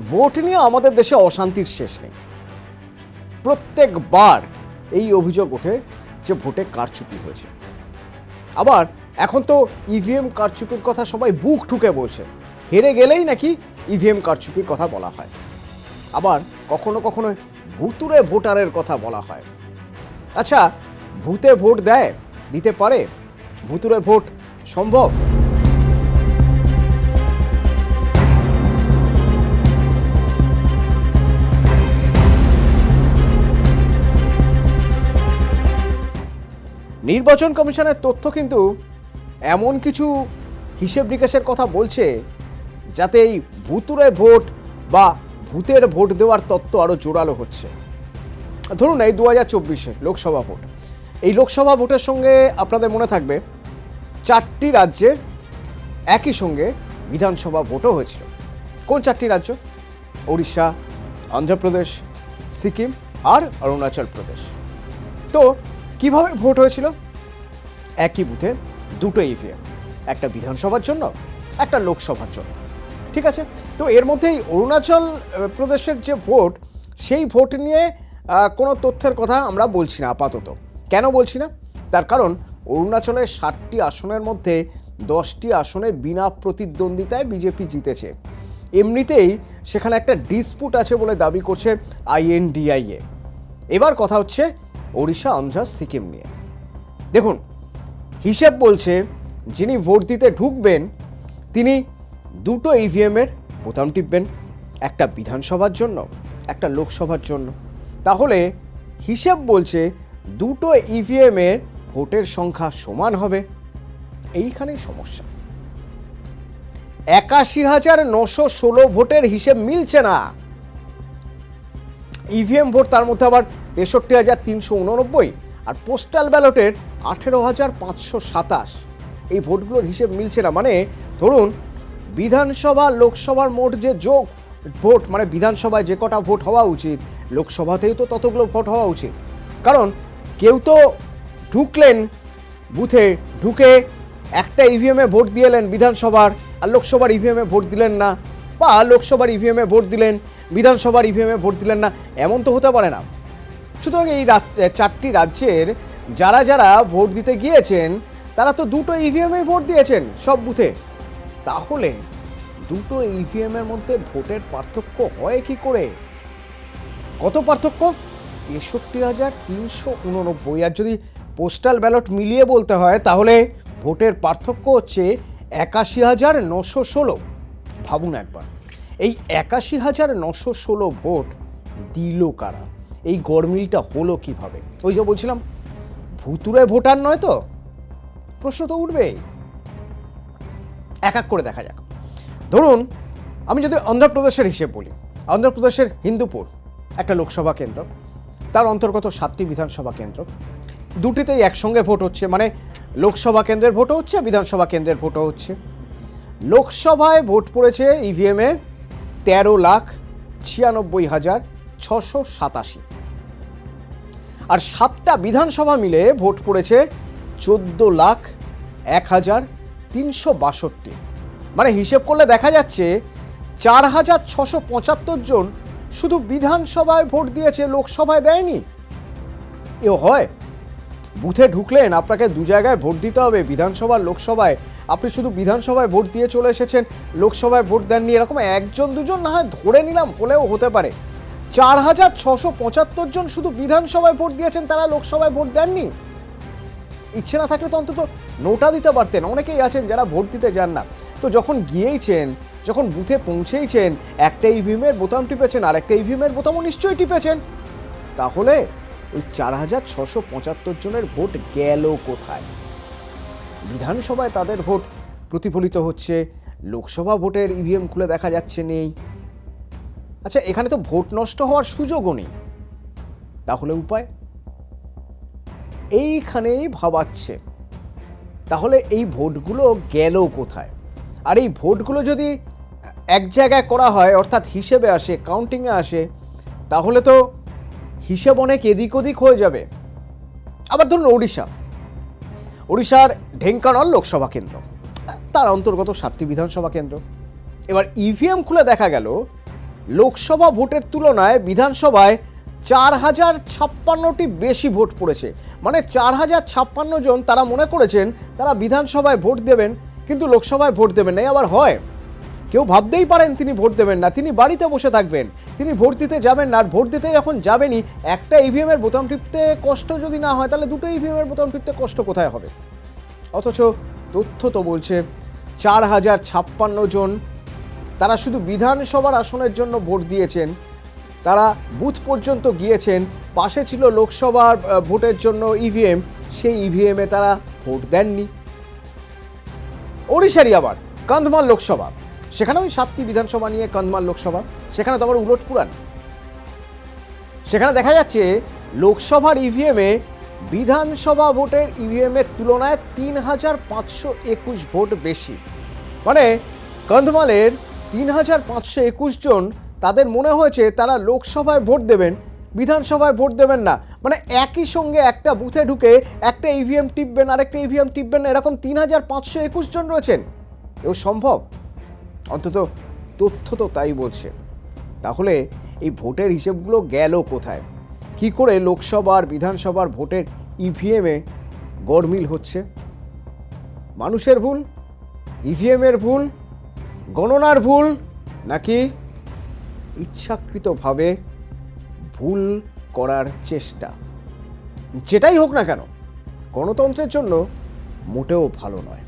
Vote নিয়ে আমাদের দেশে অশান্তির শেষ নেই। প্রত্যেকবার এই অভিযোগ ওঠে যে ভোটে কারচুপি হয়েছে। আবার এখন তো ইভিএম কারচুপির কথা সবাই বুক ঠুকে বলছে, হেরে গেলেই নাকি ইভিএম কারচুপির কথা বলা হয়। আবার কখনো কখনো ভুতুরে ভোটারের কথা বলা হয়। আচ্ছা, ভূতে ভোট দিতে পারে? ভুতুরে ভোট সম্ভব? নির্বাচন কমিশনের তথ্য কিন্তু এমন কিছু হিসেব নিকেশের কথা বলছে যাতে এই ভুতুরে ভোট বা ভূতের ভোট দেওয়ার তত্ত্ব আরও জোরালো হচ্ছে। ধরুন এই 2024 লোকসভা ভোট, এই লোকসভা ভোটের সঙ্গে আপনাদের মনে থাকবে 4টি রাজ্যের একই সঙ্গে বিধানসভা ভোটও হয়েছিল। কোন 4টি রাজ্য? ওড়িশা, অন্ধ্রপ্রদেশ, সিকিম আর অরুণাচল প্রদেশ। তো কিভাবে ভোট হয়েছিল? একই বুথে দুটো ইভিএম, একটা বিধানসভার জন্য, একটা লোকসভার জন্য। ঠিক আছে, তো এর মধ্যেই অরুণাচল প্রদেশের যে ভোট, সেই ভোট নিয়ে কোনো তথ্যের কথা আমরা বলছি না আপাতত। কেন বলছি না? তার কারণ অরুণাচলের 60টি আসনের মধ্যে 10টি আসনে বিনা প্রতিদ্বন্দ্বিতায় বিজেপি জিতেছে। এমনিতেই সেখানে একটা ডিসপুট আছে বলে দাবি করছে INDIA। এবার কথা হচ্ছে ওড়িশা, অন্ধ্র, সিকিম নিয়ে। দেখুন, হিসেব বলছে যিনি ভোট দিতে ঢুকবেন তিনি দুটো ইভিএমের বোতাম টিপবেন, একটা বিধানসভার জন্য, একটা লোকসভার জন্য। তাহলে হিসেব বলছে দুটো ইভিএমের ভোটের সংখ্যা সমান হবে। এইখানেই সমস্যা। 81,916 ভোটের হিসেব মিলছে না। ইভিএম ভোট তার মধ্যে আবার 63,389 আর পোস্টাল ব্যালটের 18,527। এই ভোটগুলোর হিসেব মিলছে না। মানে ধরুন বিধানসভা লোকসভার মোট যে যোগ ভোট, মানে বিধানসভায় যে কটা ভোট হওয়া উচিত, লোকসভাতেই তো ততগুলো ভোট হওয়া উচিত। কারণ কেউ তো ঢুকলেন বুথে, ঢুকে একটা ইভিএমে ভোট দিয়ে এলেন বিধানসভার, আর লোকসভার ইভিএমে ভোট দিলেন না, বা লোকসভার ইভিএমে ভোট দিলেন, বিধানসভার ইভিএমে ভোট দিলেন না, এমন তো হতে পারে না। সুতরাং এই 4টি রাজ্যের যারা যারা ভোট দিতে গিয়েছেন তারা তো দুটো ইভিএমে ভোট দিয়েছেন সব বুথে। তাহলে দুটো ইভিএমের মধ্যে ভোটের পার্থক্য হয় কি করে? কত পার্থক্য? 63,389। আর যদি পোস্টাল ব্যালট মিলিয়ে বলতে হয় তাহলে ভোটের পার্থক্য হচ্ছে 81,916। ভাবুন একবার, এই 81,916 ভোট দিল কারা? এই গরমিলটা হলো কিভাবে? ওই যে বলছিলাম ভুতুরে ভোটার নয় তো? প্রশ্ন তো উঠবেই। এক এক করে দেখা যাক। ধরুন আমি যদি অন্ধ্রপ্রদেশের হিসেব বলি, অন্ধ্রপ্রদেশের হিন্দুপুর একটা লোকসভা কেন্দ্র, তার অন্তর্গত 7টি বিধানসভা কেন্দ্র, দুটিতেই একসঙ্গে ভোট হচ্ছে, মানে লোকসভা কেন্দ্রের ভোটও হচ্ছে, বিধানসভা কেন্দ্রের ভোটও হচ্ছে। লোকসভায় ভোট পড়েছে ইভিএমে 13,96,687, আর 7টা বিধানসভা মিলে ভোট পড়েছে 14,01,362। মানে হিসেব করলে দেখা যাচ্ছে 4,675 জন শুধু বিধানসভায় ভোট দিয়েছে, লোকসভায় দেয়নি। এও হয়? বুথে ঢুকলেন, আপনাকে দু জায়গায় ভোট দিতে হবে, বিধানসভা লোকসভায়, আপনি শুধু বিধানসভায় ভোট দিয়ে চলে এসেছেন, লোকসভায় ভোট দেননি। এরকম একজন দুজন না হয় ধরে নিলাম, হলেও হতে পারে। 4,675 জন শুধু বিধানসভায় ভোট দিয়েছেন, তারা লোকসভায় ভোট দেননি। ইচ্ছে না থাকলে তো অন্তত নোটা দিতে পারতেন। অনেকেই আছেন যারা ভোট দিতে যান না, তো যখন গিয়েইছেন, যখন বুথে পৌঁছেইছেন, একটা ইভিএমের বোতাম টিপেছেন, আর একটা ইভিএমের বোতামও নিশ্চয়ই টিপেছেন। তাহলে ওই 4,675 জনের ভোট গেল কোথায়? বিধানসভায় তাদের ভোট প্রতিফলিত হচ্ছে, লোকসভা ভোটের ইভিএম খুলে দেখা যাচ্ছে নেই। আচ্ছা, এখানে তো ভোট নষ্ট হওয়ার সুযোগও নেই। তাহলে উপায়? এইখানেই ভাবাচ্ছে। তাহলে এই ভোটগুলো গেল কোথায়? আর এই ভোটগুলো যদি এক জায়গায় করা হয়, অর্থাৎ হিসেবে আসে, কাউন্টিংয়ে আসে, তাহলে তো হিসেব অনেক এদিক ওদিক হয়ে যাবে। আবার ধরুন ওড়িশার ঢেঙ্কানাল লোকসভা কেন্দ্র, তার অন্তর্গত 7টি বিধানসভা কেন্দ্র। এবার ইভিএম খুলে দেখা গেল লোকসভা ভোটের তুলনায় বিধানসভায় 4056টি বেশি ভোট পড়েছে। মানে 4056 জন তারা মনে করেছেন তারা বিধানসভায় ভোট দেবেন, কিন্তু লোকসভায় ভোট দেবেন না। আবার হয়, কেউ ভাবতেই পারেন তিনি ভোট দেবেন না, তিনি বাড়িতে বসে থাকবেন, তিনি ভোট দিতে যাবেন না। আর ভোট দিতে যখন যাবেনই, একটা ইভিএমের বোতাম টিপতে কষ্ট যদি না হয়, তাহলে দুটো ইভিএমের বোতাম টিপতে কষ্ট কোথায় হবে? অথচ তথ্য তো বলছে 4056 জন তারা শুধু বিধানসভার আসনের জন্য ভোট দিয়েছেন, তারা বুথ পর্যন্ত গিয়েছেন, পাশে ছিল লোকসভার ভোটের জন্য ইভিএম, সেই ইভিএমে তারা ভোট দেননি। ওড়িশারই আবার কন্ধমাল লোকসভা, সেখানে ওই 7টি বিধানসভা নিয়ে কন্ধমাল লোকসভা, সেখানে তো আবার উলট পুরাণ। সেখানে দেখা যাচ্ছে লোকসভার ইভিএমে বিধানসভা ভোটের ইভিএমের তুলনায় 3521 ভোট বেশি। মানে কন্ধমালের 3521 জন তাদের মনে হয়েছে তারা লোকসভায় ভোট দেবেন, বিধানসভায় ভোট দেবেন না। মানে একই সঙ্গে একটা বুথে ঢুকে একটা ইভিএম টিপবেন, আরেকটা ইভিএম টিপবেন না, এরকম 3521 জন রয়েছেন। এও সম্ভব? অন্তত তথ্য তো তাই বলছে। তাহলে এই ভোটের হিসেবগুলো গেল কোথায়? কি করে লোকসভা আর বিধানসভার ভোটের ইভিএমে গড়মিল হচ্ছে? মানুষের ভুল, ইভিএমের ভুল, গণনার ভুল, নাকি ইচ্ছাকৃতভাবে ভুল করার চেষ্টা? যেটাই হোক না কেন, গণতন্ত্রের জন্য মোটেও ভালো নয়।